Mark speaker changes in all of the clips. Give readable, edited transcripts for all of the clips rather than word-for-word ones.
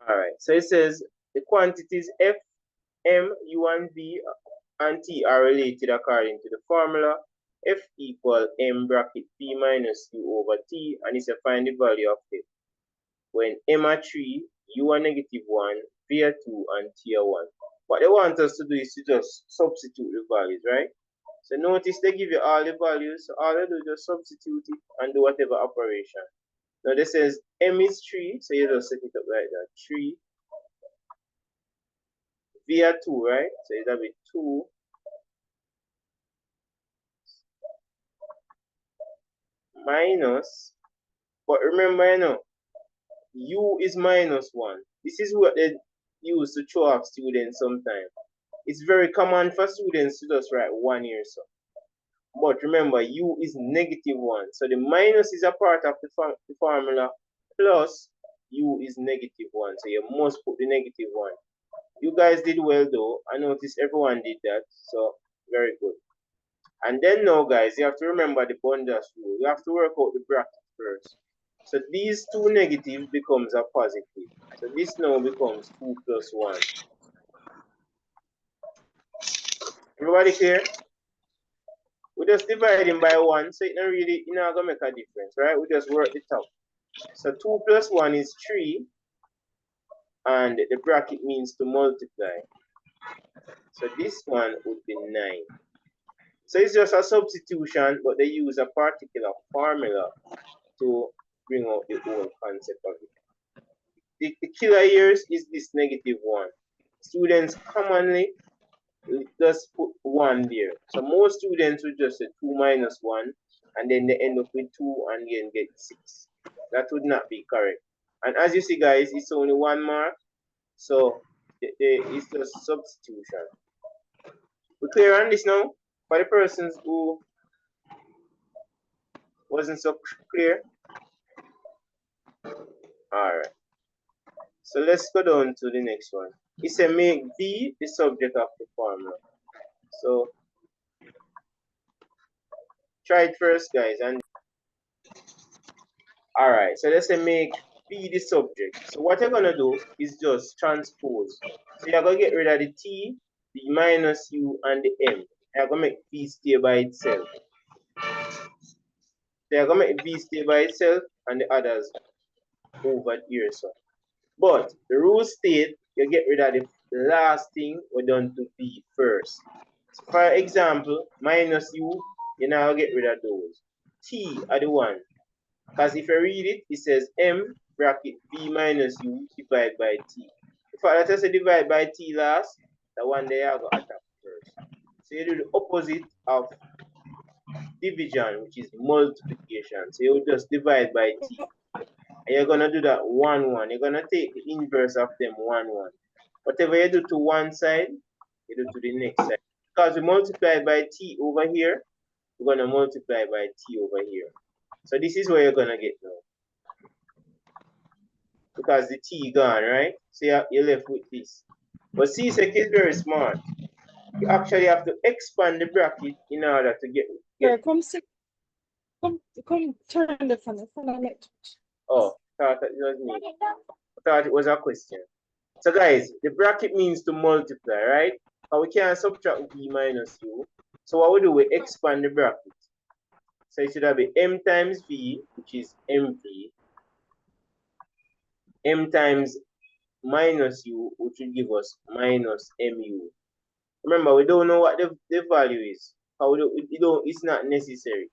Speaker 1: All right, so it says the quantities F, M, U, and V and T are related according to the formula F equal M bracket P minus U over T, and it's a find the value of F when M are 3, U are -1, V are 2, and T are 1. What they want us to do is to just substitute the values, right? So notice they give you all the values, so all you do is just substitute it and do whatever operation. Now this says M is 3, so you just set it up like that. 3. V are 2, right? So it'll be 2 minus, but remember, you know, U is -1. This is what they use to show off students sometimes. It's very common for students to just write 1 here, so. But remember, U is -1. So the minus is a part of the formula, plus U is -1. So you must put the -1. You guys did well though. I noticed everyone did that. So very good. And then now guys, you have to remember the Bundas rule. You have to work out the bracket first. So these two negatives becomes a positive. So this now becomes 2 plus 1. Everybody clear? We just divide him by 1, so it not really, you know, gonna make a difference, right? We just work the top. So 2 plus 1 is 3, and the bracket means to multiply. So this one would be 9. So it's just a substitution, but they use a particular formula to bring out the whole concept of it. The killer here is this -1. Students commonly just put 1 there. So most students will just say 2 minus 1, and then they end up with 2 and then get 6. That would not be correct. And as you see, guys, it's only 1 mark. So it's just substitution. We clear on this now? For the persons who wasn't so clear? Alright. So let's go down to the next one. It says make V the subject of the formula. So try it first, guys. And alright, so let's say make V the subject. So what you're gonna do is just transpose. So you're gonna get rid of the T, the minus U, and the M. You're gonna make V stay by itself. So you're gonna make V stay by itself and the others over here. So, but the rule state you get rid of the last thing we're done to V first. So for example, minus U, you now get rid of those. T are the one. Because if you read it, it says M bracket V minus U divided by T. If I let us say divide by T last, the one there I go attack first. So you do the opposite of division, which is multiplication. So you just divide by T. And you're gonna do that 1, 1. You're gonna take the inverse of them 1, 1. Whatever you do to one side, you do to the next side. Because we multiply by T over here, we're gonna multiply by T over here. So this is where you're gonna get now. Because the T gone, right? So you're left with this. But CSEC is very smart. You actually have to expand the bracket in order to get
Speaker 2: Yeah, come turn the phone on it.
Speaker 1: Oh, thought it was me. I thought it was a question. So guys, the bracket means to multiply, right? But we can't subtract V minus U. So what we do, we expand the bracket. So it should have be M times V, which is MV. M times minus U, which will give us minus MU. Remember, we don't know what the value is. It's not necessary.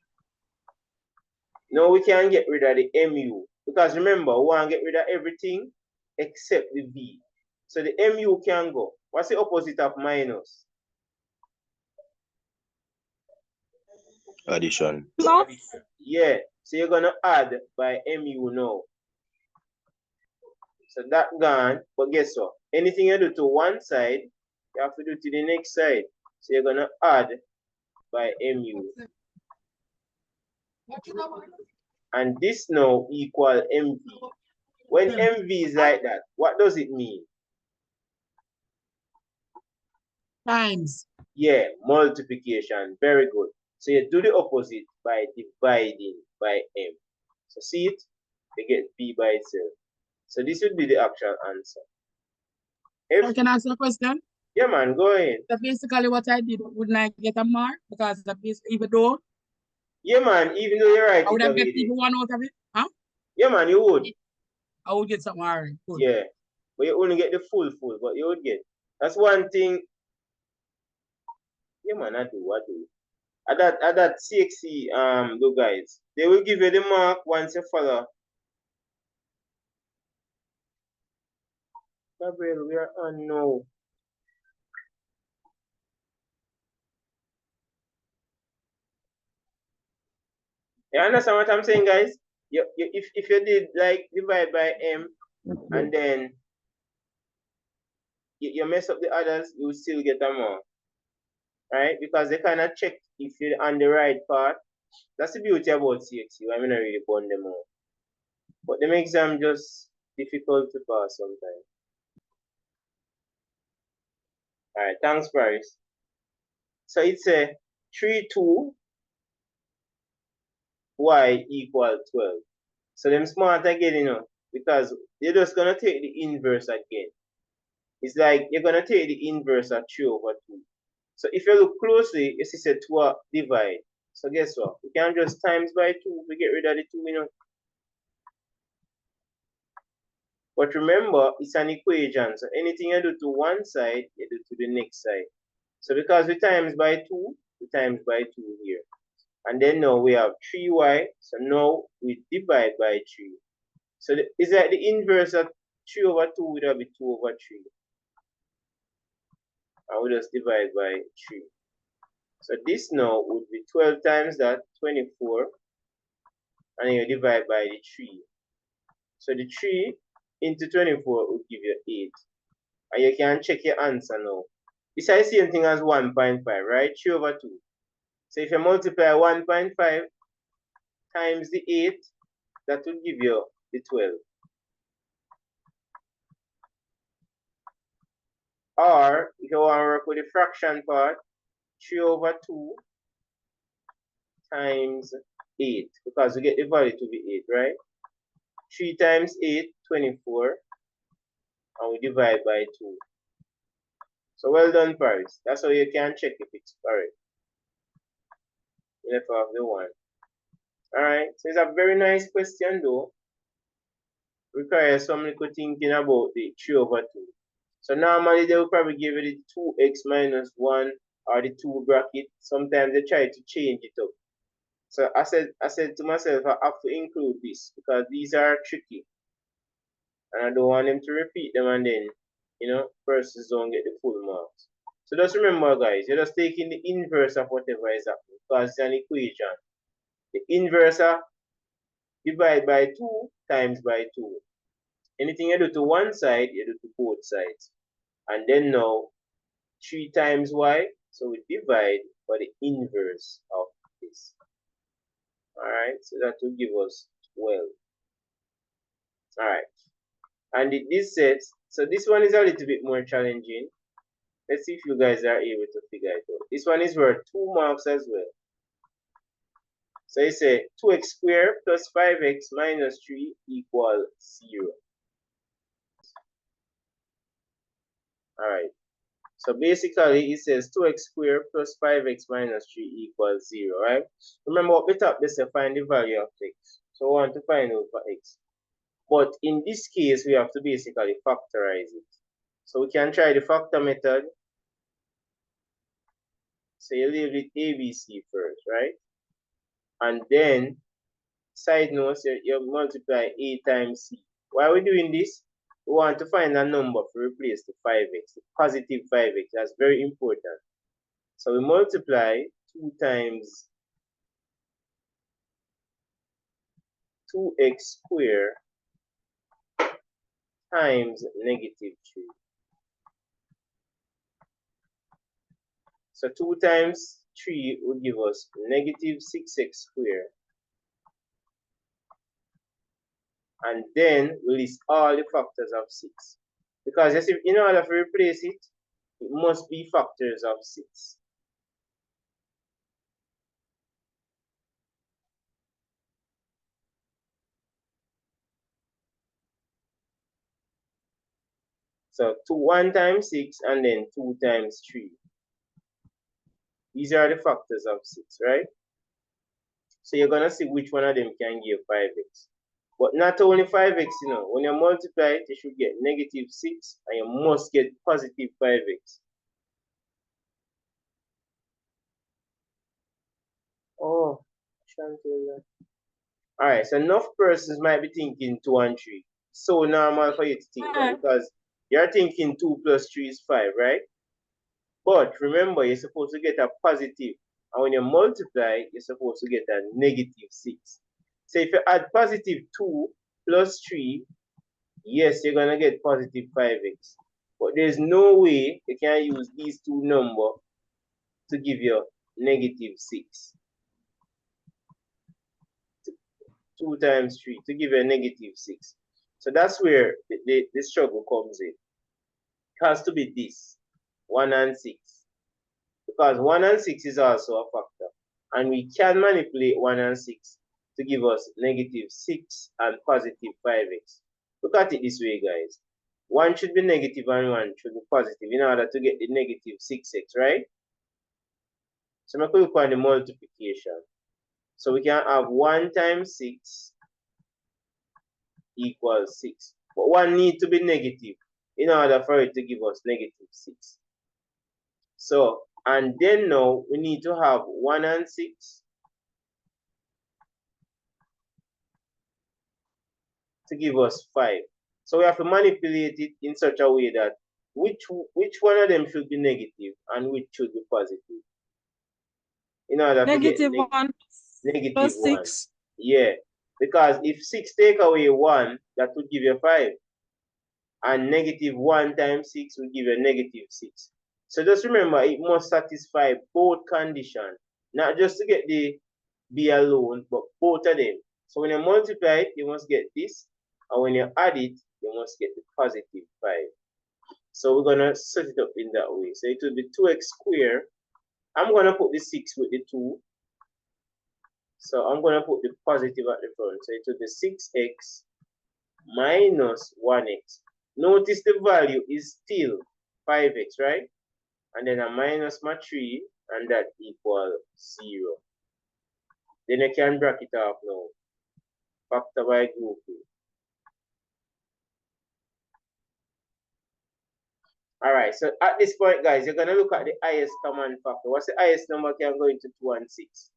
Speaker 1: Now we can get rid of the MU. Because remember, we want to get rid of everything except the V. So the MU can go. What's the opposite of minus?
Speaker 3: Addition.
Speaker 2: Plus.
Speaker 1: Yeah. So you're going to add by MU now. So that gone. But guess what? Anything you do to one side, you have to do to the next side. So you're going to add by MU. And this now equal MV. When MV is like that, what does it mean?
Speaker 2: Times.
Speaker 1: Yeah, multiplication. Very good. So you do the opposite by dividing by M. So see it? You get V by itself. So this would be the actual answer.
Speaker 2: I can ask you a question.
Speaker 1: Yeah, man, go ahead.
Speaker 2: So basically what I did, wouldn't I get a mark? Because even though
Speaker 1: Yeah, man, even though you're right,
Speaker 2: I would have get even one out of it. Huh?
Speaker 1: Yeah, man, you would.
Speaker 2: I would get something alright.
Speaker 1: Yeah. But you only get the full, but you would get. That's one thing. Yeah, man, I do. At that CXC, though, guys, they will give you the mark once you follow. Gabriel, we are on now. You understand what I'm saying, guys? If you did like divide by m and then you mess up the others, you will still get a mark, right? Because they kind of check if you're on the right path. That's the beauty about CXC. I mean, I really burn them out. But them exam just difficult to pass sometimes. All right, thanks, Paris. So it's a 3, 2, y equal 12. So them smart again, you know, because they're just going to take the inverse again. It's like you're going to take the inverse of 3 over 2. So if you look closely, you see 2 divide. So guess what? We can just times by 2 to get rid of the 2, you know. But remember, it's an equation. So anything you do to one side, you do to the next side. So because we times by 2, we times by 2 here. And then now we have 3y. So now we divide by 3. So is that the inverse of 3 over 2 would have be 2 over 3. And we just divide by 3. So this now would be 12 times that, 24. And you divide by the 3. So the 3 into 24 would give you 8. And you can check your answer now. It's the same thing as 1.5, right? 3 over 2. So if you multiply 1.5 times the 8, that will give you the 12. Or if you want to work with the fraction part, 3 over 2 times 8, because we get the value to be 8, right? 3 times 8, 24, and we divide by 2. So well done, Paris. That's how you can check if it's correct. You left off the 1. Alright, so it's a very nice question though. Requires some little thinking about the 3 over 2. So normally they will probably give you the 2x minus 1 or the 2 bracket. Sometimes they try to change it up. So I said to myself, I have to include this because these are tricky. And I don't want them to repeat them and then, you know, persons don't get the full marks. So just remember, guys, you're just taking the inverse of whatever is happening because it's an equation. The inverse of divide by 2 times by 2. Anything you do to one side, you do to both sides. And then now, 3 times y, so we divide by the inverse of this. Alright, so that will give us 12. Alright, and this set, so this one is a little bit more challenging. Let's see if you guys are able to figure it out. This one is worth 2 marks as well. So it says 2x squared plus 5x minus 3 equal 0. Alright, so basically it says 2x squared plus 5x minus 3 equals 0, right? Remember up the top they say find the value of x. So we want to find out for x. But in this case we have to basically factorize it. So we can try the factor method. So you leave it ABC first, right? And then side note, you multiply A times C. Why are we doing this? We want to find a number to replace the 5x, the positive 5x. That's very important. So we multiply 2 times 2x squared times negative 3. So 2 times 3 will give us negative 6x squared. And then we list all the factors of 6. Because in order to replace it, it must be factors of 6. So 1 times 6 and then 2 times 3. These are the factors of 6, right? So you're going to see which one of them can give 5x. But not only 5x, you know, when you multiply it, you should get negative 6 and you must get positive 5x. Oh, all right, so enough persons might be thinking 2 and 3. So normal for you to think that because you're thinking 2 plus 3 is 5, right? But remember, you're supposed to get a positive. And when you multiply, you're supposed to get a negative 6. So if you add positive 2 plus 3, yes, you're going to get positive 5x. But there's no way you can use these two numbers to give you negative 6. 2 times 3 to give you a negative 6. So that's where the struggle comes in. It has to be this, 1 and 6. Because 1 and 6 is also a factor. And we can manipulate 1 and 6 to give us negative 6 and positive 5x. Look at it this way, guys. 1 should be negative and 1 should be positive in order to get the negative 6x, right? So I'm going to look on the multiplication. So we can have 1 times 6 equals 6. But 1 needs to be negative in order for it to give us negative 6. So, and then now we need to have 1 and 6 to give us 5. So we have to manipulate it in such a way that which one of them should be negative and which should be positive. In order to get negative 1. Yeah, because if 6 take away 1, that would give you 5. And negative 1 times 6 will give you negative 6. So just remember, it must satisfy both conditions. Not just to get the b alone, but both of them. So when you multiply it, you must get this. And when you add it, you must get the positive 5. So we're going to set it up in that way. So it will be 2x squared. I'm going to put the 6 with the 2. So I'm going to put the positive at the front. So it will be 6x minus 1x. Notice the value is still 5x, right? And then I minus my 3, and that equals 0. Then I can bracket off now. Factor by grouping. Alright, so at this point, guys, you're going to look at the highest common factor. What's the highest number can go into 2 and 6?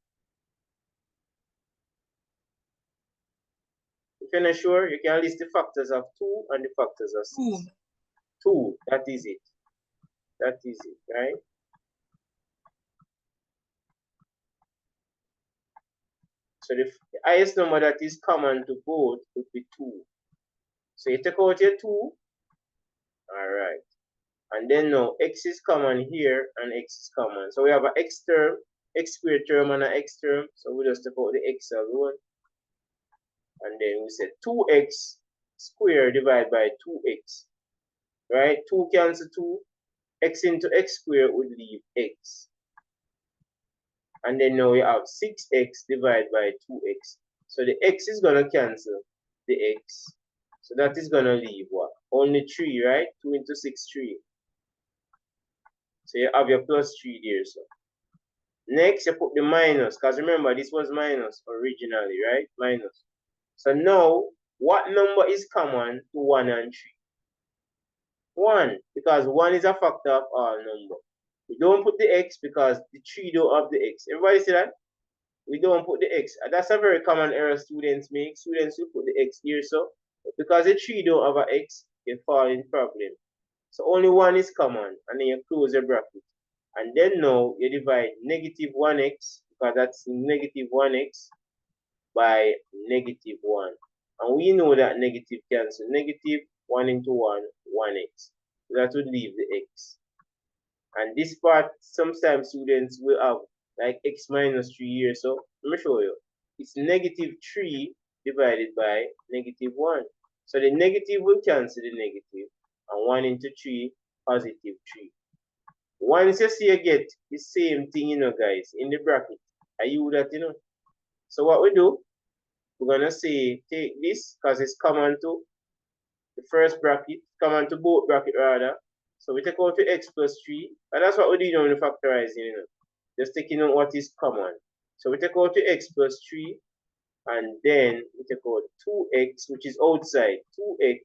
Speaker 1: If you're not sure, you can list the factors of 2 and the factors of 6. 2, that is it. That is it, right? So the highest number that is common to both would be 2. So you take out your 2. Alright. And then now x is common here and x is common. So we have an x term, x squared term and an x term. So we just take out the x alone. And then we say 2x squared divided by 2x. Right? 2 cancel 2. X into x squared would leave x. And then now we have 6x divided by 2x. So the x is going to cancel the x. So that is going to leave what? Only 3, right? 2 into 6, 3. So you have your plus 3 there. So next you put the minus. Because remember, this was minus originally, right? Minus. So now, what number is common to 1 and 3? 1. Because 1 is a factor of all numbers. We don't put the x because the 3 don't have the x. Everybody see that? We don't put the x. That's a very common error students make. Students will put the x here, so because the 3 don't have an x, you fall in problem. So only 1 is common, and then you close your bracket. And then now you divide negative 1x, because that's negative 1x, by negative 1. And we know that negative cancel. Negative 1 into 1, 1x. So that would leave the x. And this part, sometimes students will have like x minus 3 here. So let me show you. It's negative 3 divided by negative 1. So the negative will cancel the negative. And 1 into 3, positive 3. Once you see you get the same thing, you know, guys, in the bracket. Are you that, you know? So what we do, we're going to say take this because it's common to the first bracket, common to both bracket rather. So we take out the x plus 3, and that's what we did when we factorizing, you know. Just taking out what is common. So we take out the x plus 3, and then we take out 2x, which is outside, 2x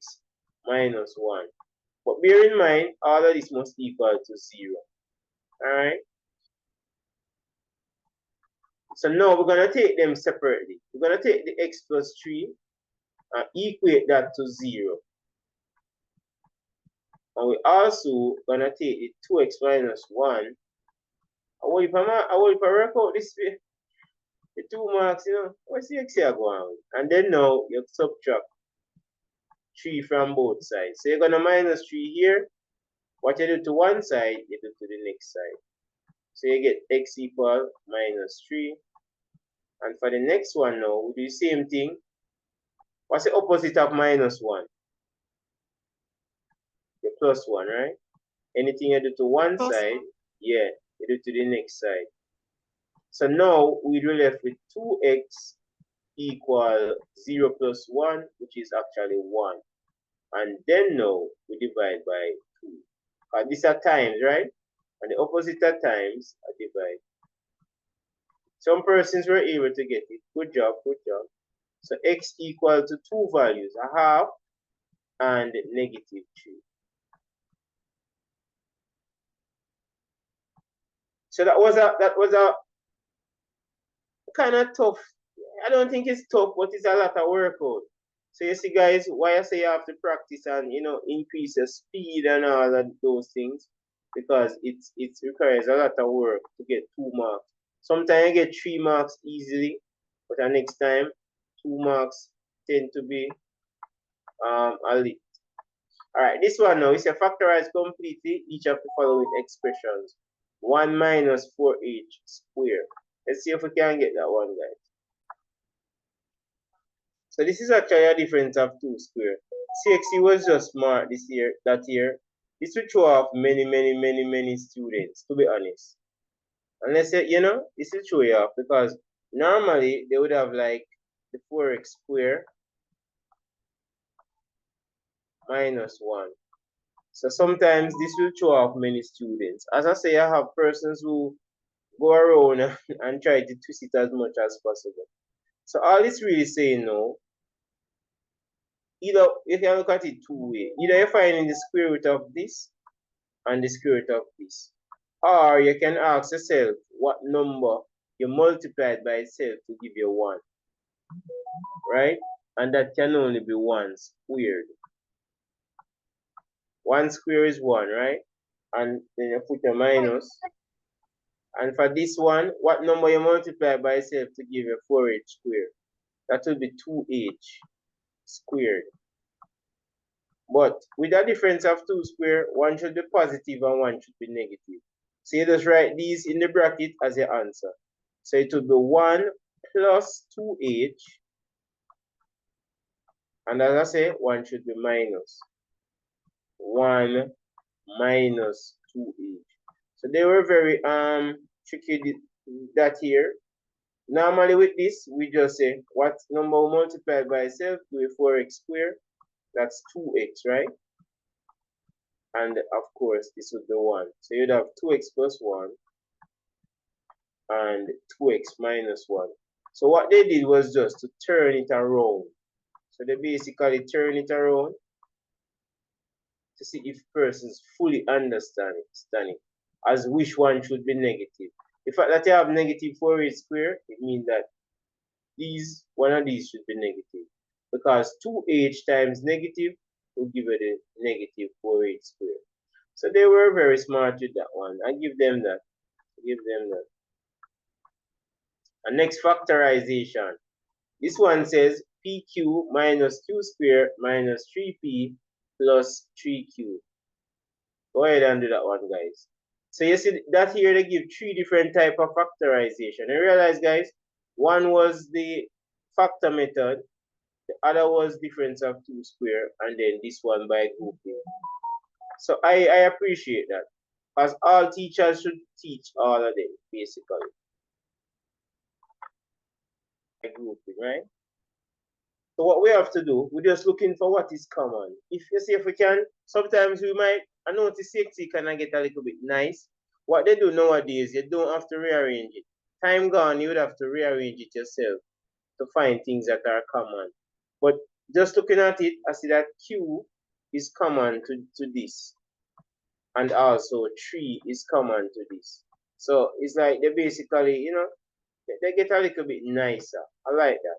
Speaker 1: minus 1. But bear in mind, all of this must equal to 0. Alright? So now we're going to take them separately. We're going to take the x plus 3 and equate that to 0. And we also going to take the 2x minus 1. I will work out this way. The 2 marks, you know, what's the x here going on? And then now you subtract 3 from both sides. So you're going to minus 3 here. What you do to one side, you do to the next side. So you get x equal minus 3. And for the next one now, we do the same thing. What's the opposite of minus 1? The plus 1, right? Anything you do to one side, yeah, you do to the next side. So now we're left with 2x equal 0 plus 1, which is actually 1. And then now we divide by 2. These are times, right? And the opposite of times are divide. Some persons were able to get it. Good job, good job. So x equal to 2 values, a half and negative 3. So that was a kind of tough. I don't think it's tough, but it's a lot of work out. So you see, guys, why I say you have to practice and, you know, increase your speed and all of those things, because it requires a lot of work to get 2 marks. Sometimes you get 3 marks easily, but the next time 2 marks tend to be a lit. All right, this one now is a factorize completely each of the following expressions. 1 minus 4h squared. Let's see if we can get that one, guys. So this is actually a difference of 2 squared. CXC was just smart that year. This will throw off many students, to be honest. Unless, you know, this will throw you off because normally they would have like the 4x squared minus 1. So sometimes this will throw off many students. As I say, I have persons who go around and try to twist it as much as possible. So all it's really saying now, either you can look at it 2 ways. Either you're finding the square root of this and the square root of this. Or you can ask yourself what number you multiplied by itself to give you 1. Right? And that can only be 1 squared. 1 square is 1, right? And then you put a minus. And for this one, what number you multiply by itself to give you 4h squared? That will be 2h squared. But with a difference of 2 squared, one should be positive and one should be negative. So you just write these in the bracket as your answer. So it will be 1 plus 2h. And as I say, one should be minus 1 minus 2h. So they were very tricky that here. Normally with this, we just say what number multiplied by itself to 4x squared. That's 2x, right? And of course, this would be 1. So you'd have 2x plus 1 and 2x minus 1. So what they did was just to turn it around. So they basically turn it around to see if persons fully understand it, as which one should be negative. The fact that you have negative 4h squared, it means that one of these should be negative. Because 2h times negative will give you the negative 4h squared. So they were very smart with that one. I give them that. And next, factorization. This one says pq minus q squared minus 3p plus 3q. Go ahead and do that one, guys. So you see that here they give 3 different type of factorization. You realize, guys, one was the factor method, the other was difference of 2 squared, and then this one by grouping. So I appreciate that, as all teachers should teach all of them, basically. By grouping, right? So what we have to do, we're just looking for what is common. If you see if we can, sometimes we might, I notice CXC can get a little bit nice. What they do nowadays, you don't have to rearrange it. Time gone, you would have to rearrange it yourself to find things that are common. But just looking at it, I see that Q is common to this. And also 3 is common to this. So it's like they basically, you know, they get a little bit nicer. I like that.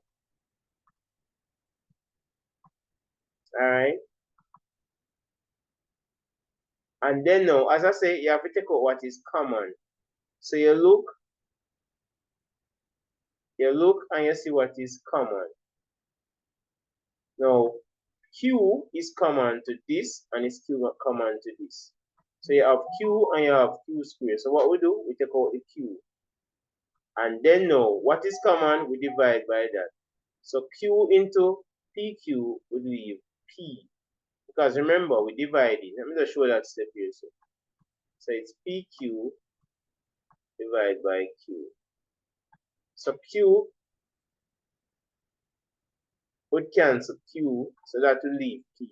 Speaker 1: All right. And then now, as I say, you have to take out what is common. So you look and you see what is common. Now, Q is common to this and it's still common to this. So you have Q and you have Q squared. So what we do, we take out the Q. And then now, what is common, we divide by that. So Q into PQ would leave P. Because remember, we divided. Let me just show that step here. So it's PQ divided by Q. So Q would cancel Q, so that will leave P.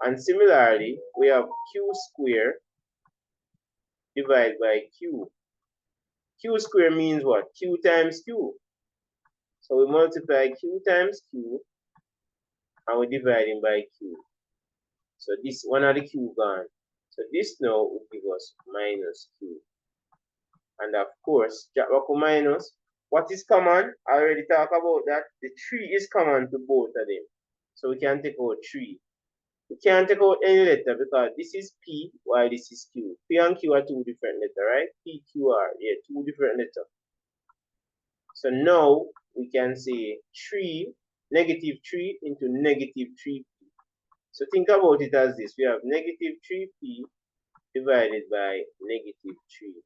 Speaker 1: And similarly, we have Q squared divided by Q. Q squared means what? Q times Q. So we multiply Q times Q and we divide it by Q. So this one of the Q gone. So this now will give us minus Q. And of course, minus. What is common? I already talked about that. The 3 is common to both of them. So we can take out 3. We can't take out any letter because this is P while this is Q. P and Q are two different letters, right? P, Q, R. Yeah, two different letters. So now we can say 3, negative 3 into negative 3P. So think about it as this. We have negative 3P divided by negative 3.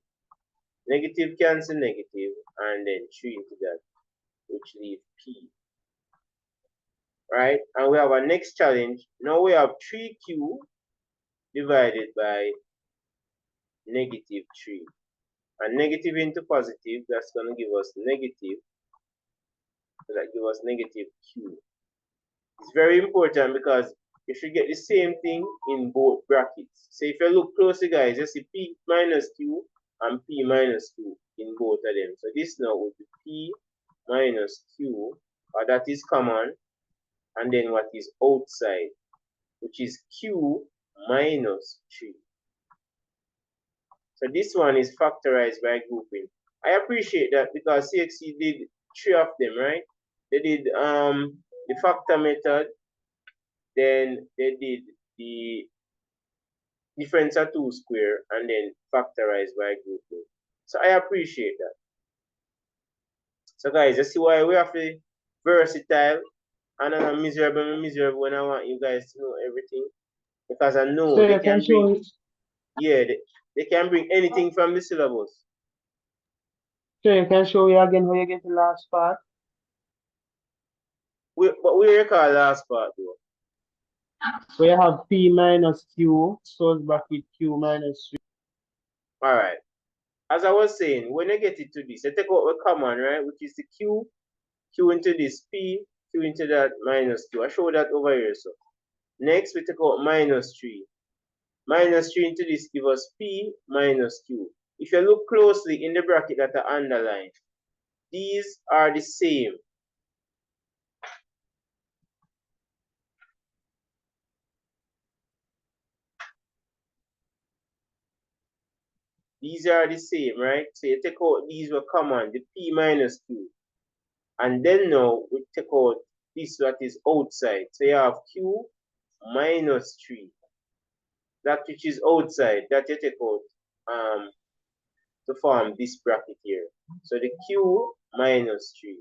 Speaker 1: Negative cancel negative and then 3 into that, which leaves P. Right? And we have our next challenge. Now we have 3Q divided by negative 3. And negative into positive, that's going to give us negative. So that gives us negative Q. It's very important because you should get the same thing in both brackets. So if you look closely, guys, you see P minus Q and P minus Q in both of them. So this now would be P minus Q, that is common, and then what is outside, which is Q minus 3. So this one is factorized by grouping. I appreciate that because CXC did 3 of them, right? They did the factor method, then they did the difference of 2 square, and then factorized by grouping. So I appreciate that. So guys, you see why we have to versatile, and I'm miserable when I want you guys to know everything. Because I know
Speaker 3: so
Speaker 1: they can bring, they can bring anything from the syllabus.
Speaker 3: So you can show me again how you get the last part.
Speaker 1: But we recall last part though.
Speaker 3: So you have P minus Q, so bracket Q minus 3.
Speaker 1: Alright. As I was saying, when you get it to this, you take out the common, right? Which is the Q, Q into this P, Q into that minus Q. I show that over here. So next we take out minus 3. Minus 3 into this give us P minus Q. If you look closely in the bracket that are underlined, these are the same. These are the same, right? So you take out these were common, the P minus Q. And then now we take out this that is outside. So you have Q minus 3. That which is outside, that you take out to form this bracket here. So the Q minus 3.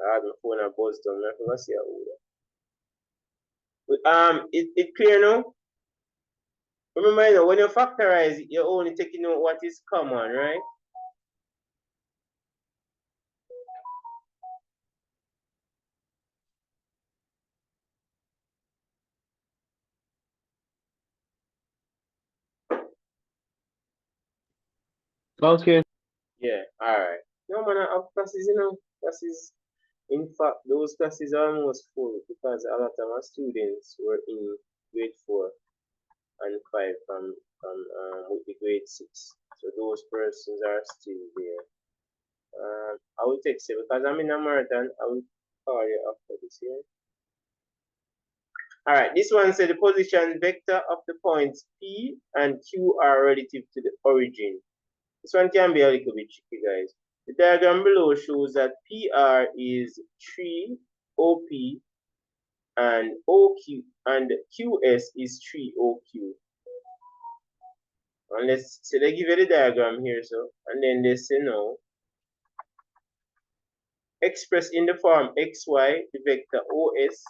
Speaker 1: I had my phone and buzzed down. I forgot to see how it clear now? Remember, you know, when you factorize it, you're only taking out what is common, right?
Speaker 3: Okay.
Speaker 1: Yeah, alright. No man, I have classes, you know. Classes. In fact, those classes are almost full because a lot of my students were in grade 4 and 5 from with the grade 6. So those persons are still there. I will text you because I'm in a marathon. I will call you after this here. All right, this one said the position vector of the points P and Q are relative to the origin. This one can be a little bit tricky, guys. The diagram below shows that PR is 3 OP and OQ and QS is 3 OQ. And let's say they give you the diagram here, so and then they say no. Expressed in the form XY, the vector OS,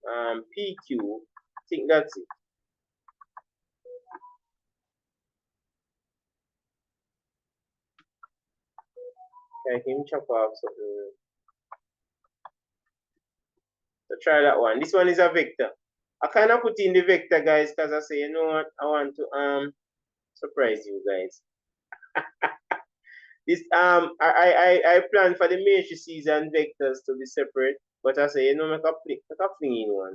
Speaker 1: PQ. I think that's it. I can chop off something. So try that one. This one is a vector. I kind of put in the vector, guys, because I say, you know what, I want to surprise you guys. This I plan for the matrices and vectors to be separate, but I say, you know, make a fling in one.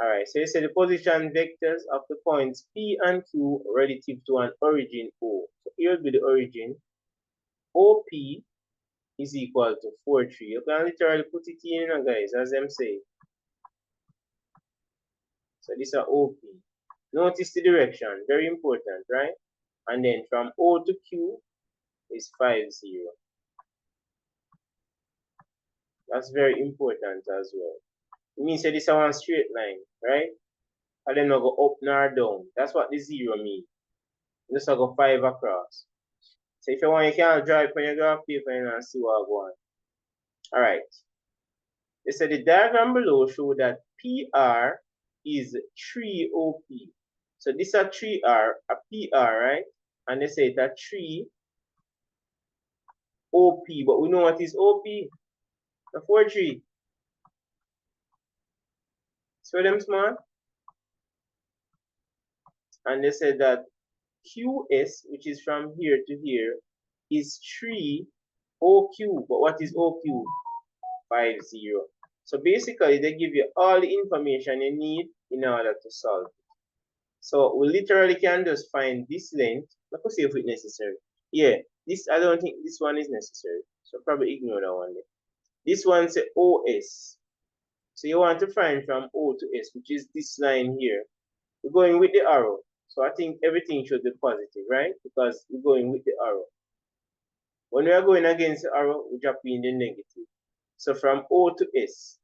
Speaker 1: All right, so you say the position vectors of the points P and Q relative to an origin O. So here will be the origin. OP is equal to 4, 3. You can literally put it in, guys, as them say. So this is OP. Notice the direction, very important, right? And then from O to Q is 5, 0. That's very important as well. It means that this is one straight line, right? And then I go up nor down. That's what the 0 means. Just go 5 across. So if you want, you can draw it on your graph paper and see what I want. All right. They said the diagram below show that PR is 3 OP. So this is a 3R, a PR, right? And they say it's a 3 OP, but we know what is OP? The 4, 3. So them smart. And they said that QS, which is from here to here, is 3 OQ. But what is OQ? 5, 0. So basically, they give you all the information you need in order to solve it. So we literally can just find this length. Let's see if it's necessary. Yeah, this I don't think this one is necessary. So probably ignore that one there. This one says OS. So you want to find from O to S, which is this line here. We're going with the arrow. So I think everything should be positive, right? Because we're going with the arrow. When we are going against the arrow, we drop in the negative. So from O to S.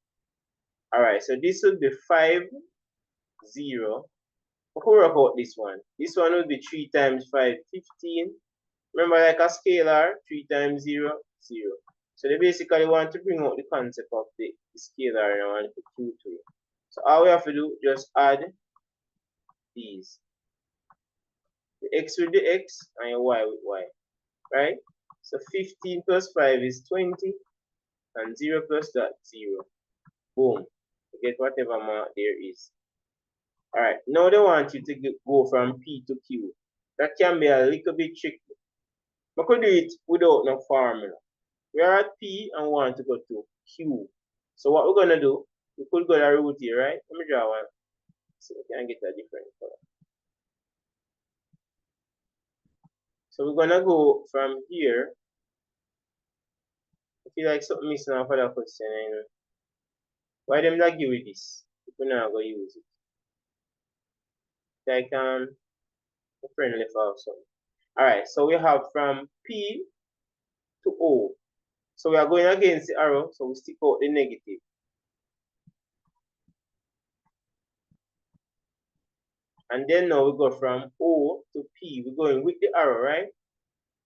Speaker 1: All right, so this will be 5, 0. We'll work out this one. This one will be 3 times 5, 15. Remember, like a scalar, 3 times 0, 0. So they basically want to bring out the concept of the scalar and I want to put 2 to it. So all we have to do, just add these. The x with the x and your y with y. Right? So 15 plus 5 is 20. And 0 plus that, 0. Boom. You get whatever mark there is. Alright, now they want you to go from P to Q. That can be a little bit tricky. I could do it without no formula. We are at P and we want to go to Q. So what we're going to do, we could go the root here, right? Let me draw one. So we can get a different color. So we're going to go from here. I feel like something missing off of that question. You know? Why them not give you this? If we're not going to use it. Like, a friend left off something. Alright, so we have from P to O. So we are going against the arrow, so we stick out the negative. And then now we go from O to P. We're going with the arrow, right?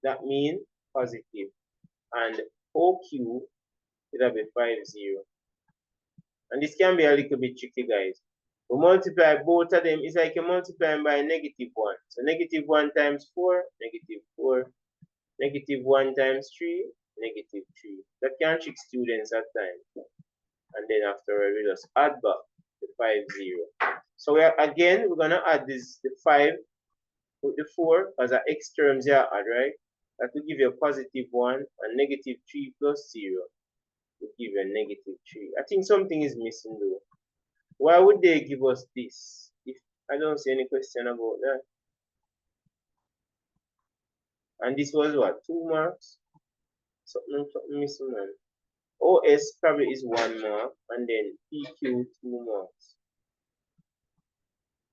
Speaker 1: That means positive. And OQ, it'll be 5, 0. And this can be a little bit tricky, guys. We multiply both of them. It's like you're multiplying by negative 1. So negative 1 times 4, negative 4. Negative 1 times 3, negative 3. That can trick students at times. And then after we just add back the 5, 0. So we're gonna add this the 5 with the 4 as an x terms here add, right? That will give you a positive 1, and negative 3 plus 0 will give you a negative 3. I think something is missing though. Why would they give us this? If I don't see any question about that. And this was what? 2 marks? Something missing, man. OS probably is 1 mark, and then PQ 2 marks.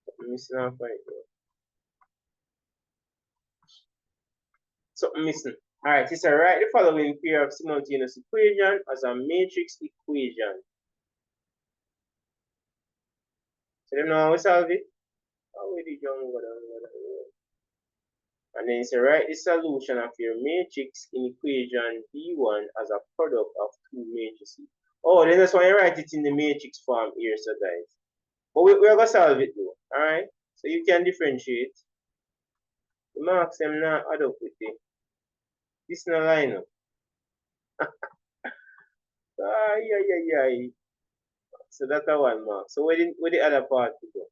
Speaker 1: Something missing off right there. Something missing. Alright, it's write the following pair of simultaneous equation as a matrix equation. So them know how we solve it? How we did you go down? And then it's write the solution of your matrix in equation B1 as a product of 2 matrices. Oh, then that's why you write it in the matrix form here, so guys. But we're going to solve it though. Alright? So you can differentiate. The marks them not add up with it. This no line up. So that's a 1 mark. So where the other part to go?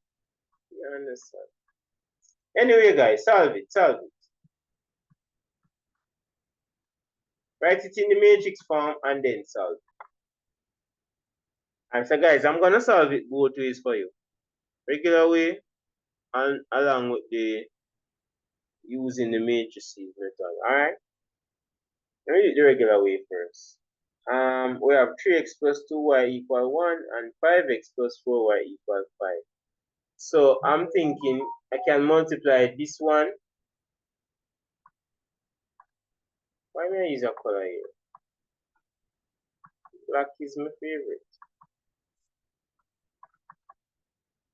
Speaker 1: You understand? Anyway, guys, solve it. Write it in the matrix form and then solve it. And so guys, I'm gonna solve it both ways for you. Regular way and along with the using the matrices method. Alright? Let me do the regular way first. We have 3x plus 2y equal 1 and 5x plus 4y equal 5. So I'm thinking I can multiply this one. Why may I use a color here? Black is my favorite.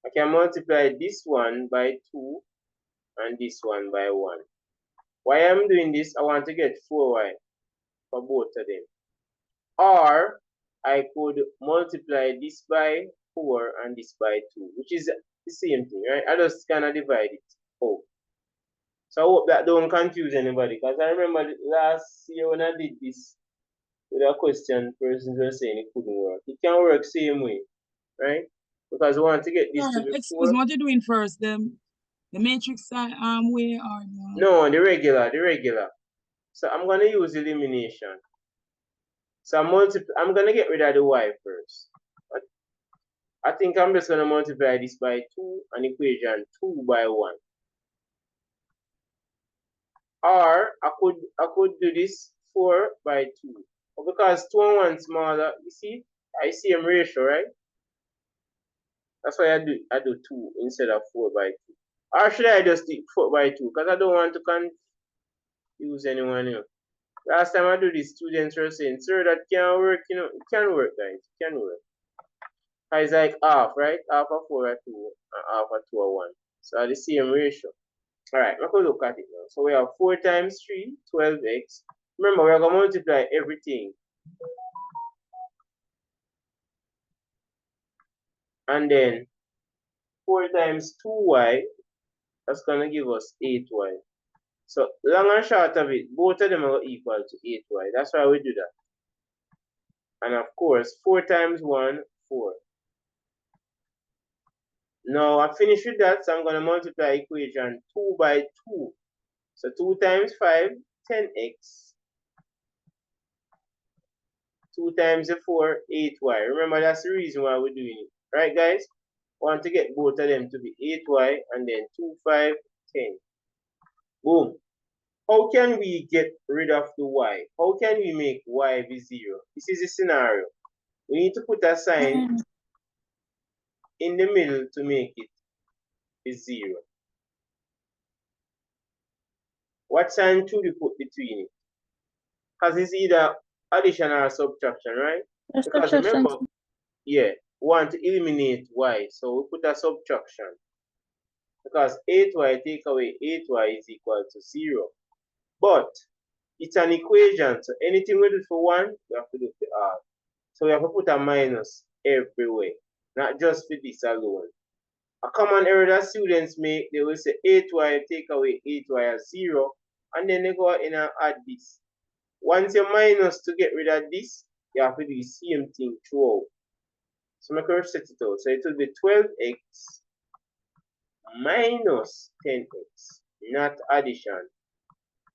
Speaker 1: I can multiply this one by 2 and this one by 1. Why I'm doing this, I want to get 4y for both of them. Or I could multiply this by 4 and this by 2, which is the same thing, right? I just kind of divide it out. So I hope that don't confuse anybody, because I remember last year when I did this with a question, persons were saying it couldn't work. It can work same way, right? Because we want to get this to be 4.
Speaker 2: Excuse me, what you doing first? The matrix way or
Speaker 1: no, the regular. So I'm gonna use elimination. So I'm gonna get rid of the y first. I think I'm just gonna multiply this by 2 and equation 2 by 1. Or I could do this 4 by 2. But because 2 and 1 smaller, you see, I see them ratio, right? That's why I do 2 instead of 4 by 2. Or should I just do 4 by 2? Because I don't want to confuse anyone else. Last time I do this, students were saying, sir, that can't work, you know. It can work, guys. It can work. It's like half, right? Half of 4 or 2 and half of 2 or 1. So the same ratio. Alright, let's look at it now. So we have 4 times 3, 12x. Remember, we're going to multiply everything. And then 4 times 2y, that's going to give us 8y. So long and short of it, both of them are equal to 8y. That's why we do that. And of course, 4 times 1, 4. Now I finished with that, so I'm going to multiply equation 2 by 2. So 2 times 5, 10x. 2 times the 4, 8y. Remember, that's the reason why we're doing it. Right, guys? Want to get both of them to be 8y and then 2, 5, 10. Boom. How can we get rid of the y? How can we make y be 0? This is a scenario. We need to put a sign in the middle to make it be 0. What sign should we put between it? Because it's either addition or subtraction, right? Because remember, yeah, we want to eliminate y, so we put a subtraction. Because 8y take away 8y is equal to 0. But it's an equation, so anything we do for 1, we have to do for r. So we have to put a minus everywhere, not just for this alone. A common error that students make, they will say 8y take away 8y as 0, and then they go in and add this. Once you minus to get rid of this, you have to do the same thing throughout. So make her set it out. So it will be 12x minus 10x, not addition.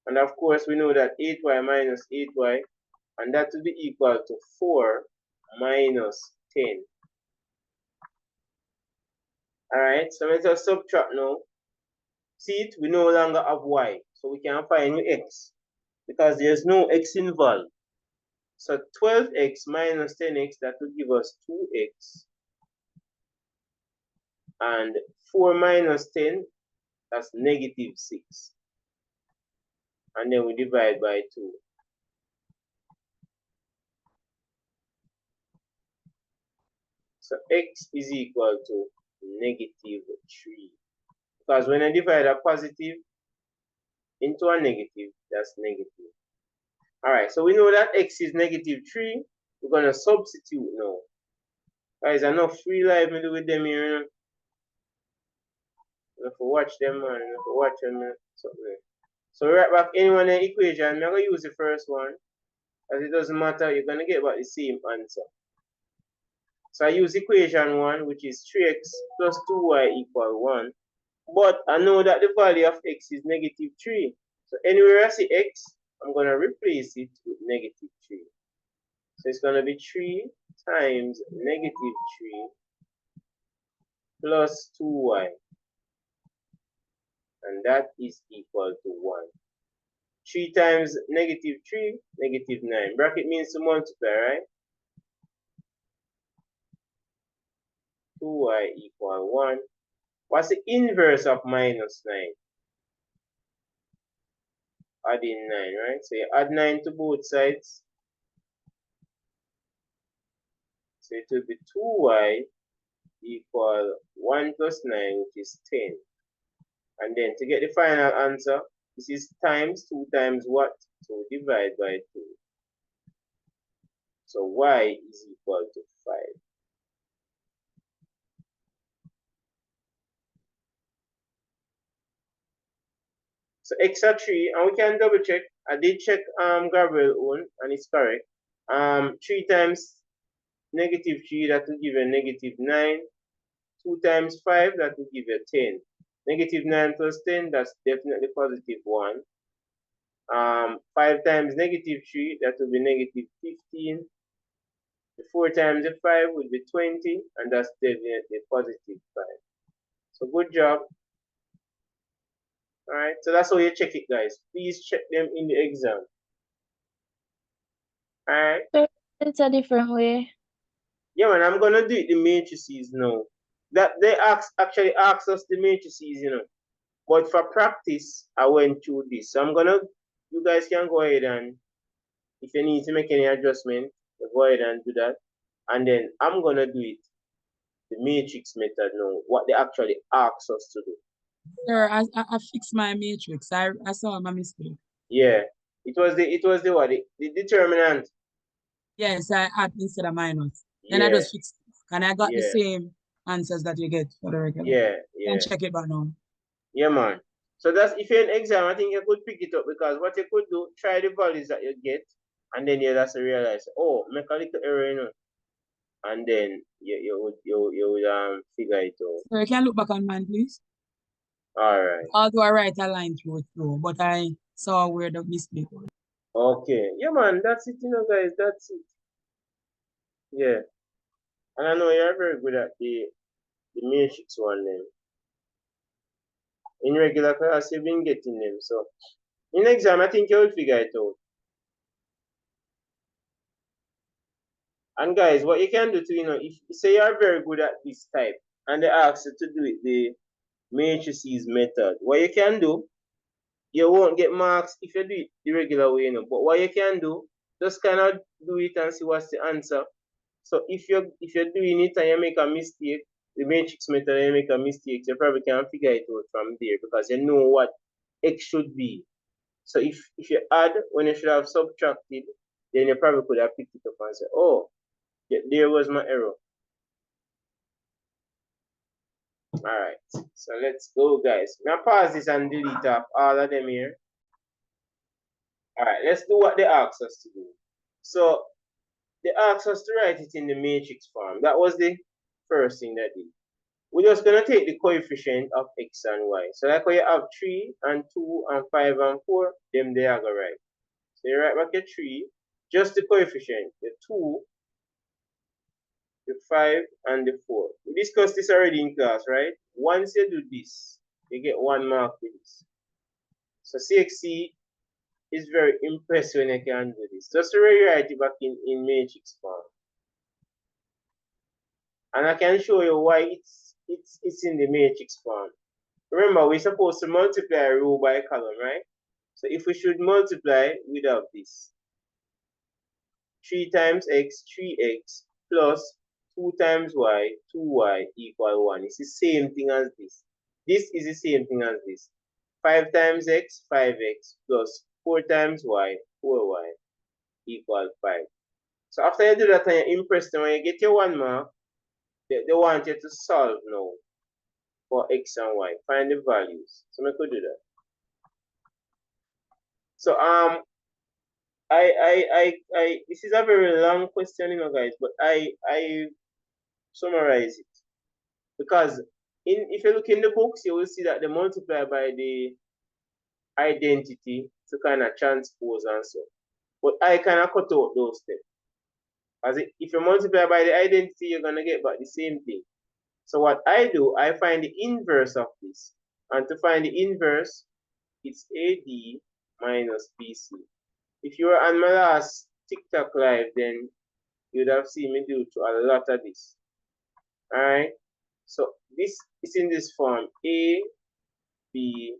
Speaker 1: And of course, we know that 8y minus 8y, and that will be equal to 4 minus 10. All right, so let us subtract now. See it, we no longer have y, so we can find x because there's no x involved. So 12x minus 10x, that will give us 2x. And 4 minus 10, that's negative 6. And then we divide by 2. So x is equal to negative 3. Because when I divide a positive into a negative, that's negative. All right, so we know that x is negative 3. We're going to substitute now. Guys, enough free life me do with them here. You know? You have to watch them, man. You have to watch them. Something. So right back anyone in the equation, I'm going to use the first one. As it doesn't matter, you're going to get back the same answer. So I use equation 1, which is 3x plus 2y equal 1. But I know that the value of x is negative 3. So anywhere I see x, I'm going to replace it with negative 3. So it's going to be 3 times negative 3 plus 2y. And that is equal to 1. 3 times negative 3, negative 9. Bracket means to multiply, right? 2y equal 1. What's the inverse of minus 9? Adding 9, right? So you add 9 to both sides. So it will be 2y equal 1 plus 9, which is 10. And then to get the final answer, this is times 2 times what? So we divide by 2. So y is equal to 5. So x are 3, and we can double check. I did check Gabriel own, and it's correct. 3 times negative 3, that will give you negative 9. 2 times 5, that will give you 10. Negative 9 plus 10, that's definitely positive 1. 5 times negative 3, that will be negative 15. 4 times the 5 would be 20, and that's definitely positive 5. So good job. All right, so that's how you check it, guys. Please check them in the exam. All right.
Speaker 4: It's a different way.
Speaker 1: Yeah, man, I'm gonna do it the matrices now. That they actually asked us the matrices, you know. But for practice, I went through this. So you guys can go ahead and, if you need to make any adjustment, go ahead and do that. And then I'm gonna do it the matrix method now, what they actually asked us to do.
Speaker 2: Sir, I fixed my matrix. I saw my mistake.
Speaker 1: Yeah. It was the what? The determinant.
Speaker 2: Yes, I add instead of minus. Then
Speaker 1: Yeah.
Speaker 2: I just fixed it. And I got the
Speaker 1: Yeah.
Speaker 2: same answers that you get for the regular.
Speaker 1: Yeah,
Speaker 2: You
Speaker 1: yeah.
Speaker 2: can check it back now.
Speaker 1: Yeah, man. So that's, if you're in exam, I think you could pick it up, because what you could do, try the values that you get, and then you just realize, oh, make a little error, you know, and then you would figure it out.
Speaker 2: So you can look back on mine, please.
Speaker 1: All right.
Speaker 2: Although I write a line through it too, but I saw where the mistake was.
Speaker 1: Okay. Yeah, man. That's it, you know, guys. That's it. Yeah. And I know you're very good at the matrix one then. In regular class, you've been getting them. So in exam, I think you will figure it out. And guys, what you can do to, you know, if you say you're very good at this type and they ask you to do it the matrices method, what you can do, you won't get marks if you do it the regular way, you know. But what you can do, just kind of do it and see what's the answer. So if you're doing it and you make a mistake, the matrix method, and you make a mistake, you probably can figure it out from there, because you know what x should be. So if you add when you should have subtracted, then you probably could have picked it up and say, oh, yeah, there was my error. All right, so let's go, guys. Now pause this and delete off all of them here. All right, let's do what they asked us to do. So they asked us to write it in the matrix form. That was the first thing they did. we're just going to take the coefficient of x and y. So like how you have 3 and 2 and 5 and 4, them they are going to write. So you write back your 3, just the coefficient, the 2, the 5, and the 4. We discussed this already in class, right? Once you do this, you get 1 mark with this. So CXC is very impressed when you can do this. Just to rewrite it back in matrix form. And I can show you why it's in the matrix form. Remember, we're supposed to multiply a row by a column, right? So if we should multiply, we'd have this. 3 times x, 3x, plus 2 times y, 2y equal 1. It's the same thing as this. This is the same thing as this. 5 times x, 5x, plus 4 times y, 4y equal 5. So after you do that and you impress them, when you get your 1 mark, they want you to solve now for x and y. Find the values. So we could do that. So this is a very long question, you know, guys, but I summarize it because if you look in the books, you will see that they multiply by the identity to kind of transpose and so. But I kind of cut out those steps. As if you multiply by the identity, you're gonna get back the same thing. So what I do, I find the inverse of this, and to find the inverse, it's AD minus BC. If you were on my last TikTok live, then you'd have seen me do to a lot of this. All right. So this is in this form: A, B,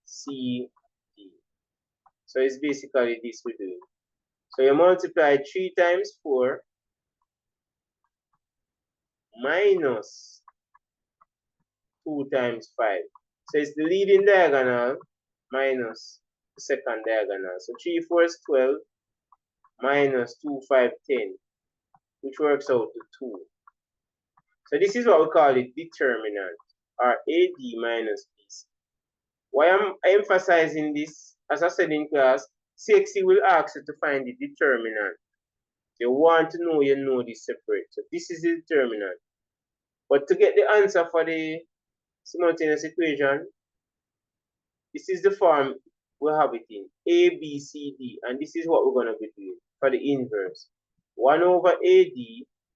Speaker 1: C, D. So it's basically this we're doing. So you multiply 3 times 4 minus 2 times 5. So it's the leading diagonal minus the second diagonal. So 3 4 is 12 minus 2 5 10, which works out to 2. So this is what we call the determinant, or AD minus BC. Why I'm emphasizing this, as I said in class, CXC will ask you to find the determinant. You want to know, you know this separate. So this is the determinant. But to get the answer for the simultaneous equation, this is the form we have it in, A, B, C, D. And this is what we're going to be doing for the inverse. 1 over AD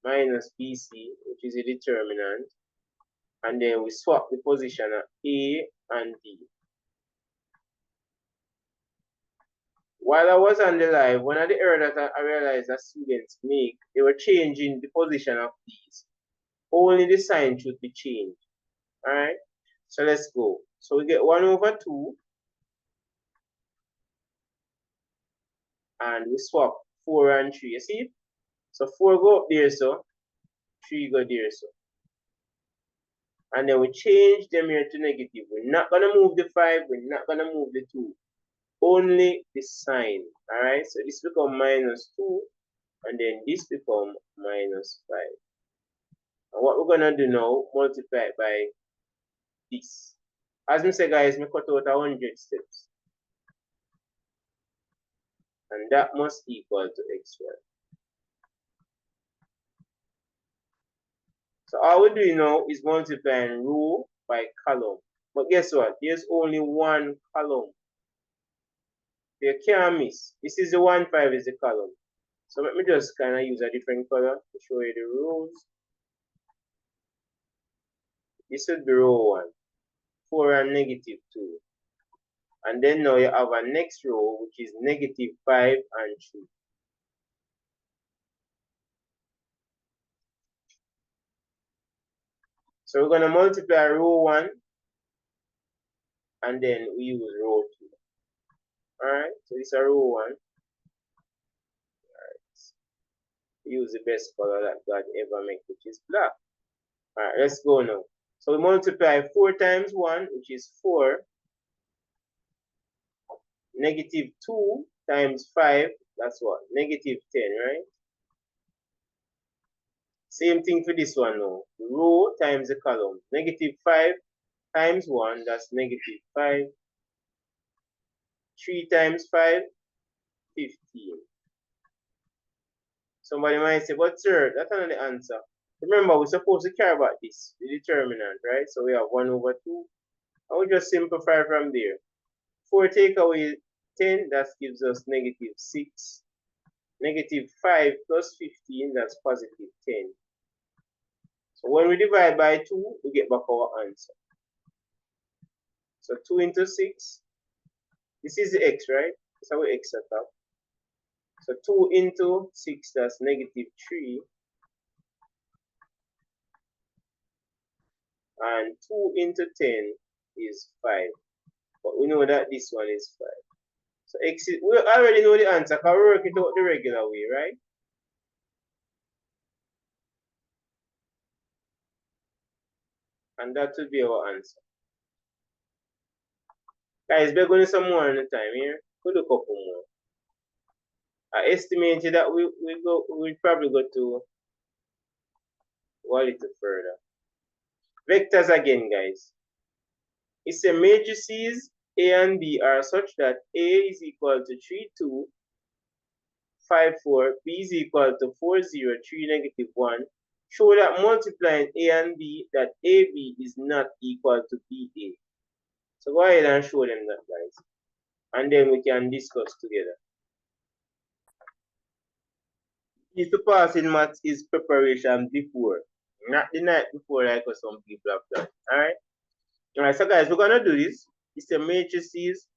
Speaker 1: minus BC, which is the determinant. And then we swap the position of A and D. While I was on the live, one of the errors that I realized that students make, they were changing the position of these. Only the sign should be changed. Alright? So let's go. So we get 1 over 2. And we swap 4 and 3. You see? So 4 go up there, so 3 go there, so. And then we change them here to negative. We're not going to move the 5. We're not going to move the 2. Only the sign. Alright? So this become minus 2. And then this become minus 5. And what we're going to do now, multiply it by this. As I say, guys, I cut out 100 steps. And that must equal to x1. So all we're doing now is multiplying row by column. But guess what? There's only one column. You can't miss. This is the 1, 5 is the column. So let me just kind of use a different color to show you the rows. This would be row 1. 4 and negative 2. And then now you have a next row, which is negative 5 and 3. So we're going to multiply row 1, and then we use row 2. Alright, so this is a row 1. Alright. We use the best color that God ever made, which is black. Alright, let's go now. So we multiply 4 times 1, which is 4. Negative 2 times 5, that's what? Negative 10, right? Same thing for this one now. The row times the column. Negative 5 times 1, that's negative 5. 3 times 5, 15. Somebody might say, but sir, that's not the answer. Remember, we're supposed to care about this, the determinant, right? So we have 1 over 2. And we just simplify from there. 4 take away 10, that gives us negative 6. Negative 5 plus 15, that's positive 10. So when we divide by 2, we get back our answer. So 2 into 6, this is the x, right? So we x at top. So 2 into 6, that's negative 3. And 2 into 10 is 5. But we know that this one is 5. So x is, we already know the answer because we work it out the regular way, right? And that will be our answer. Guys, we're going to some more in the time here. Could do a couple more. I estimated that we'll probably go to a little further. Vectors again, guys. It's a matrices A and B are such that A is equal to 3, 2, 5, 4, B is equal to 4, 0, 3, negative 1. Show that multiplying A and B, that AB is not equal to BA. So go ahead and show them that, guys. And then we can discuss together. Key to pass in maths is preparation before, not the night before like some people have done. Alright? Alright, so guys, we're gonna do this. It's a matrices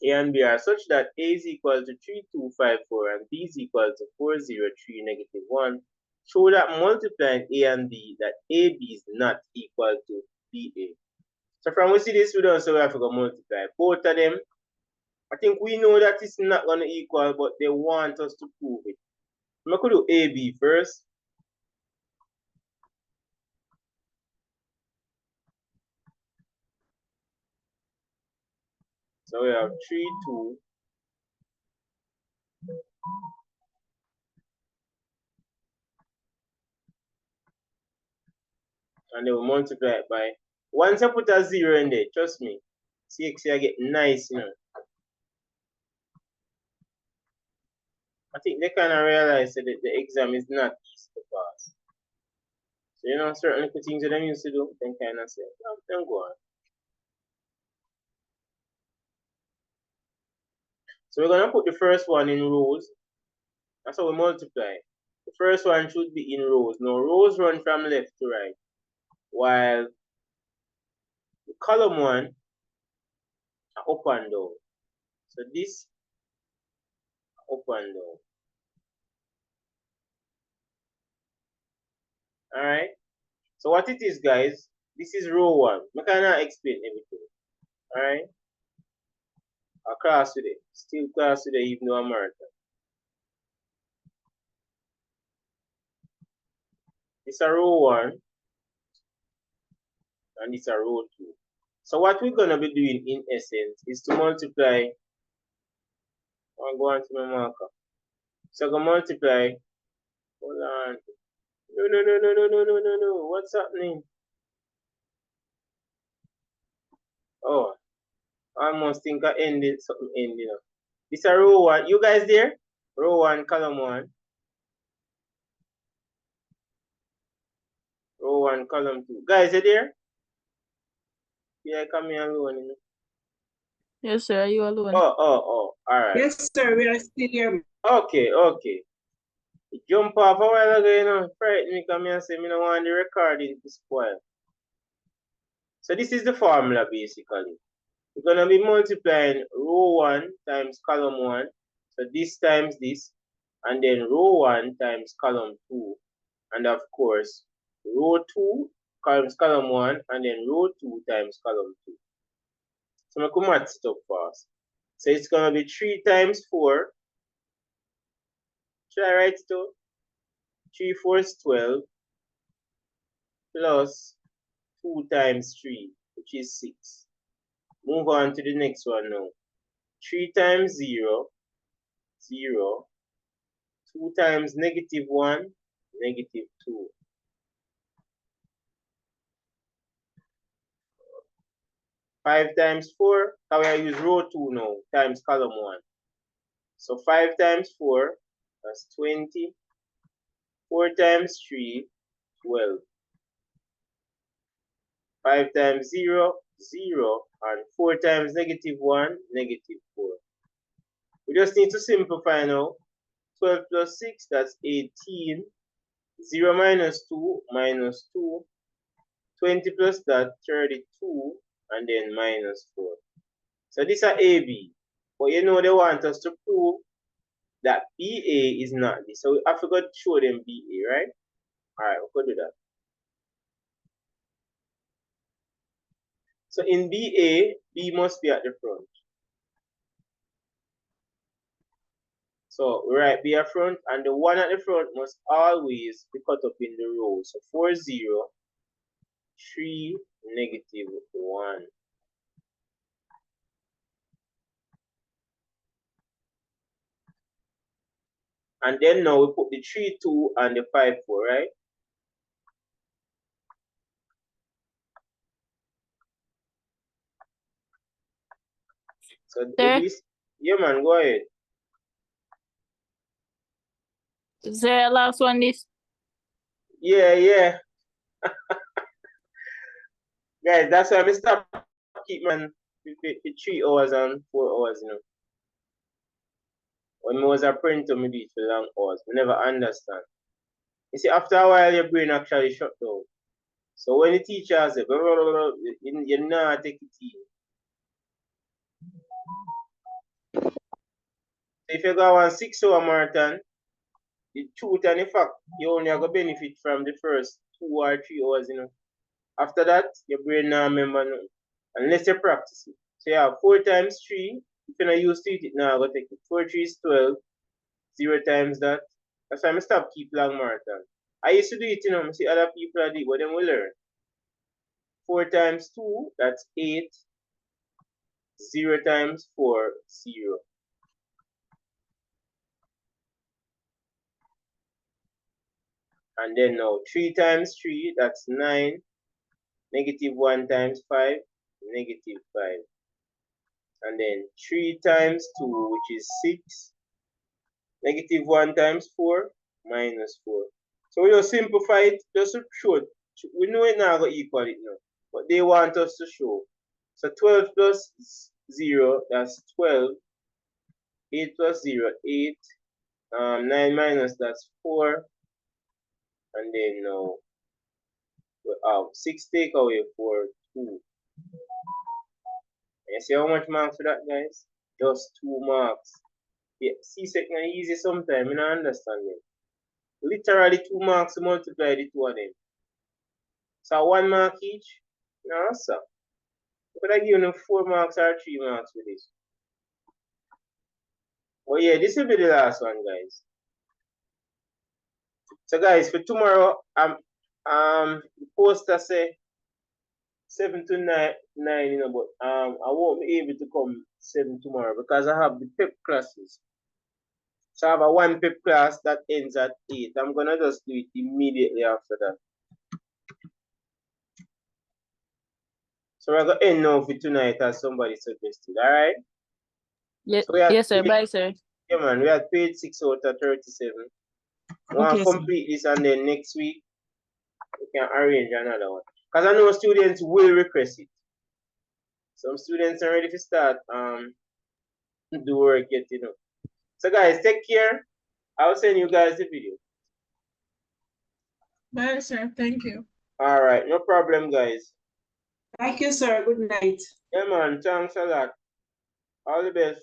Speaker 1: A and B are such that A is equal to 3, 2, 5, 4, and B is equal to 4, 0, 3, negative 1. Show that multiplying A and B, that AB is not equal to BA. So from we see this, we don't say we have to go multiply both of them. I think we know that it's not going to equal, but they want us to prove it. I'm going to do AB first. So we have 3, 2. And then we multiply it by. Once I put a 0 in there, trust me, CX I get nice, you know. I think they kind of realize that the exam is not easy to pass. So, you know, certain little things that they used to do, then kind of say, oh, then go on. So we're going to put the first one in rows. That's how we multiply. The first one should be in rows. Now, rows run from left to right, while the column one are up and down. So this up and down. Alright? So what it is, guys, this is row 1. I cannot explain everything. Alright? I'll class today. Still class today, even though I'm marathon. This is a row 1. And this is a row 2. So what we're going to be doing in essence is to multiply. I'll go on to my marker. So I'm going to multiply. Hold on. No. What's happening? Oh, I almost think I ended something ending up. This is a row 1. You guys there? Row 1, column 1. Row 1, column 2. Guys, you there? Yeah, come here alone. You know?
Speaker 4: Yes, sir. Are you alone?
Speaker 1: Oh. All right.
Speaker 2: Yes, sir, we are still here.
Speaker 1: Okay. You jump off a while ago, you know. Frighten me, come here and say, me don't want the recording to spoil. So this is the formula, basically. We're going to be multiplying row 1 times column 1. So this times this. And then row 1 times column 2. And of course, row 2 times column 1. And then row 2 times column 2. So I'm going to match it up fast. So it's going to be 3 times 4. Should I write it out? 3 4 is 12. Plus 2 times 3, which is 6. Move on to the next one now. 3 times 0, 0. 2 times negative 1, negative 2. 5 times 4, how I use row 2 now, times column 1. So 5 times 4, that's 20. 4 times 3, 12. 5 times 0, 0, and 4 times negative 1, negative 4. We just need to simplify now. 12 plus 6, that's 18. 0 minus 2, minus 2. 20 plus that, 32, and then minus 4. So these are AB. But you know they want us to prove that BA is not this. So I forgot to show them BA, right? Alright, we could do that. So in BA, B must be at the front. So we write B at front, and the one at the front must always be cut up in the row. So 4, 0, 3, negative 1. And then now we put the 3, 2 and the 5, 4, right? So this, yeah man, go ahead.
Speaker 4: Is there a last one this?
Speaker 1: Yeah. Guys, that's why I stop keep man the 3 hours and 4 hours, you know. When I was a printer, I do it for long hours. We never understand. You see, after a while, your brain actually shut down. So when the teacher says, blah, blah, blah, blah, you not take it in. So if you go on 6-hour marathon, the truth and the fact, you only have to benefit from the first 2 or 3 hours, you know. After that, your brain now remember nothing. Unless you practice it. So you have 4 times 3. If you're not used to it, now go take it. 4, 3 is 12. 0 times that. That's why I stop keep long marathon. I used to do it, you know. I see other people do it, but then we learn. 4 times 2, that's 8. 0 times 4, 0. And then now 3 times 3, that's 9. Negative 1 times 5, negative 5. And then 3 times 2, which is 6. Negative 1 times 4, minus 4. So we just simplify it just to show. We know it now going to equal it now. But they want us to show. So 12 plus 0, that's 12. 8 plus 0, 8. 9 minus, that's 4. And then now, 6 take away 4, 2. You see how much marks for that, guys? Just 2 marks. Yeah, C-section is easy sometimes, I don't understand it. Literally 2 marks to multiply the 2 of them. So 1 mark each? No, sir. Could I give you 4 marks or 3 marks for this? Oh yeah, this will be the last one, guys. So guys, for tomorrow, the poster say 7 to 9, you know, but I won't be able to come 7 tomorrow because I have the PEP classes. So I have a 1 PEP class that ends at 8. I'm gonna just do it immediately after that. So we're gonna end now for tonight as somebody suggested, alright?
Speaker 4: Yes,
Speaker 1: So
Speaker 4: yes, sir. Bye, sir.
Speaker 1: Yeah man, we had page 6 out of 37. We want to complete this and then next week we can arrange another one. Because I know students will request it. Some students are ready to start do work yet, you know. So guys, take care. I'll send you guys the video.
Speaker 2: Bye, sir. Thank you.
Speaker 1: Alright, no problem, guys.
Speaker 2: Thank you, sir. Good night.
Speaker 1: Yeah man, thanks a lot. All the best.